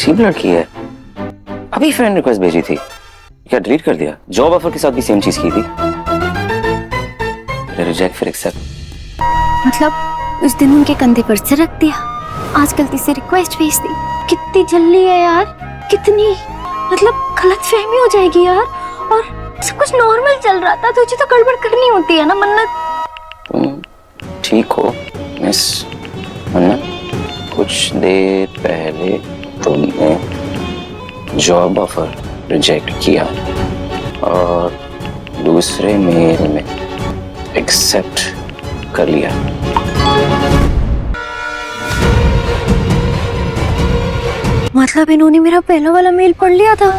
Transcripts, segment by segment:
अजीब लड़की है। अभी फ्रेंड रिक्वेस्ट भेजी थी, क्या डिलीट कर दिया? जॉब ऑफर के साथ भी सेम चीज की थी। रिजेक्ट फिर एक्सेप्ट। मतलब उस दिन उनके कंधे पर सर रख दिया, आज गलती से रिक्वेस्ट भेज दी। कितनी जल्दी है यार, कितनी मतलब गलत फहमी हो जाएगी यार। और सब कुछ नॉर्मल चल रहा था, तुझे तो गड़बड़ करनी होती है ना मन्नत। तुम ठीक हो मिस मन्नत? कुछ देर पहले तुमने जॉब ऑफर रिजेक्ट किया और दूसरे मेल में एक्सेप्ट कर लिया। मतलब इन्होंने मेरा पहला वाला मेल पढ़ लिया था।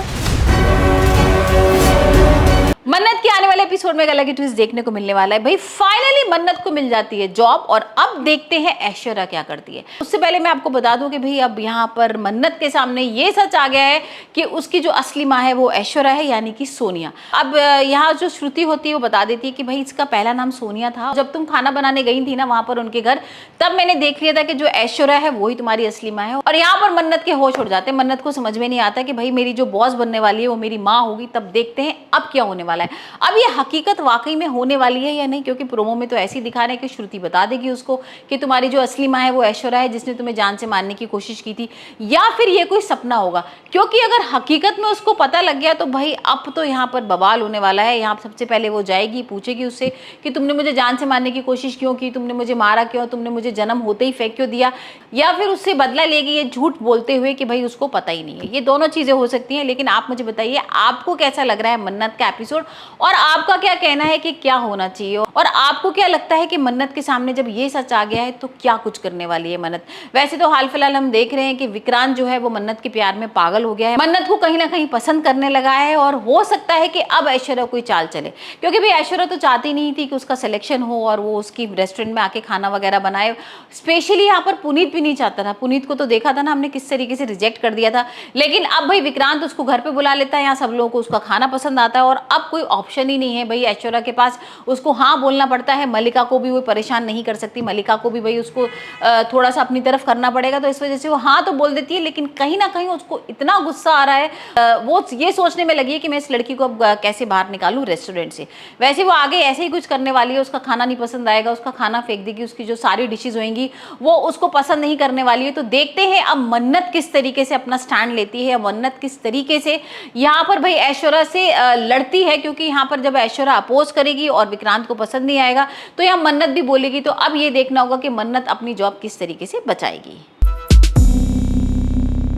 मन्नत के आने वाले एपिसोड में एक अलग ही ट्विस्ट देखने को मिलने वाला है भाई। फाइनली मन्नत को मिल जाती है जॉब और अब देखते हैं ऐश्वर्या क्या करती है। उससे पहले मैं आपको बता दूं कि भाई अब यहाँ पर मन्नत के सामने ये सच आ गया है कि उसकी जो असली माँ है वो ऐश्वर्या है, यानी कि सोनिया। अब यहाँ जो श्रुति होती है वो बता देती है कि भाई इसका पहला नाम सोनिया था। जब तुम खाना बनाने गई थी ना वहां पर उनके घर, तब मैंने देख लिया था कि जो ऐश्वर्या है वही तुम्हारी असली माँ है। और यहाँ पर मन्नत के होश उड़ जाते हैं। मन्नत को समझ में नहीं आता कि भाई मेरी जो बॉस बनने वाली है वो मेरी माँ होगी। तब देखते हैं अब क्या होने वाला है। अब ये हकीकत वाकई में होने वाली है या नहीं, क्योंकि प्रोमो में तो ऐसे ही दिखा रहे हैं कि श्रुति बता देगी उसको कि तुम्हारी जो असली माँ है वो ऐश्वर्या है जिसने तुम्हें जान से मारने की कोशिश की थी, या फिर ये कोई सपना होगा। क्योंकि अगर हकीकत में उसको पता लग गया तो भाई अब तो यहाँ पर बवाल होने वाला है। यहाँ सबसे पहले वो जाएगी, पूछेगी उससे कि तुमने मुझे जान से मारने की कोशिश क्यों की, तुमने मुझे मारा क्यों, तुमने मुझे जन्म होते ही फेंक क्यों दिया, या फिर उससे बदला लेगी ये झूठ बोलते हुए कि भाई उसको पता ही नहीं है। ये दोनों चीजें हो सकती हैं। लेकिन आप मुझे बताइए आपको कैसा लग रहा है मन्नत का एपिसोड, और आपका क्या कहना है कि क्या होना चाहिए, और आपको क्या लगता है कि मन्नत के सामने जब ये सच आ गया है तो क्या कुछ करने वाली है मन्नत। वैसे तो हाल फिलहाल हम देख रहे हैं कि विक्रांत जो है वो मन्नत के प्यार में पागल हो गया है, मन्नत को कहीं ना कहीं पसंद करने लगा है, और हो सकता है कि अब ऐश्वर्या कोई चाल चले। क्योंकि भाई ऐश्वर्या तो चाहती नहीं थी कि उसका सिलेक्शन हो और वो उसकी रेस्टोरेंट में आके खाना वगैरह बनाए। स्पेशली यहाँ पर पुनीत भी नहीं चाहता था। पुनीत को तो देखा था ना हमने किस तरीके से रिजेक्ट कर दिया था। लेकिन अब भाई विक्रांत उसको घर पे बुला लेता है, यहाँ सब लोगों को उसका खाना पसंद आता है, और अब कोई ऑप्शन ही नहीं है भाई ऐश्वर्या के पास। उसको हाँ बोलना पड़ता है। मल्लिका को भी वो परेशान नहीं कर सकती, मल्लिका को भी भाई उसको थोड़ा सा अपनी तरफ करना पड़ेगा। तो इस वजह से वो हाँ तो बोल देती है, लेकिन कहीं ना कहीं उसको इतना गुस्सा आ रहा है, वो ये सोचने में लगी है कि मैं इस लड़की को अब कैसे बाहर निकालूं रेस्टोरेंट से। वैसे वो आगे ऐसे ही कुछ करने वाली है, उसका खाना नहीं पसंद आएगा, उसका खाना फेंक देगी, उसकी जो सारी डिशेज होंगी वो उसको पसंद नहीं करने वाली है। तो देखते हैं अब मन्नत किस तरीके से अपना स्टैंड लेती है, मन्नत किस तरीके से यहाँ पर भाई ऐश्वर्या से लड़ती है। क्योंकि यहाँ पर जब ऐश्वर्या अपोज करेगी और विक्रांत को पसंद नहीं आएगा तो यहाँ मन्नत भी बोलेगी। तो अब ये देखना होगा कि मन्नत अपनी जॉब किस तरीके से बचाएगी।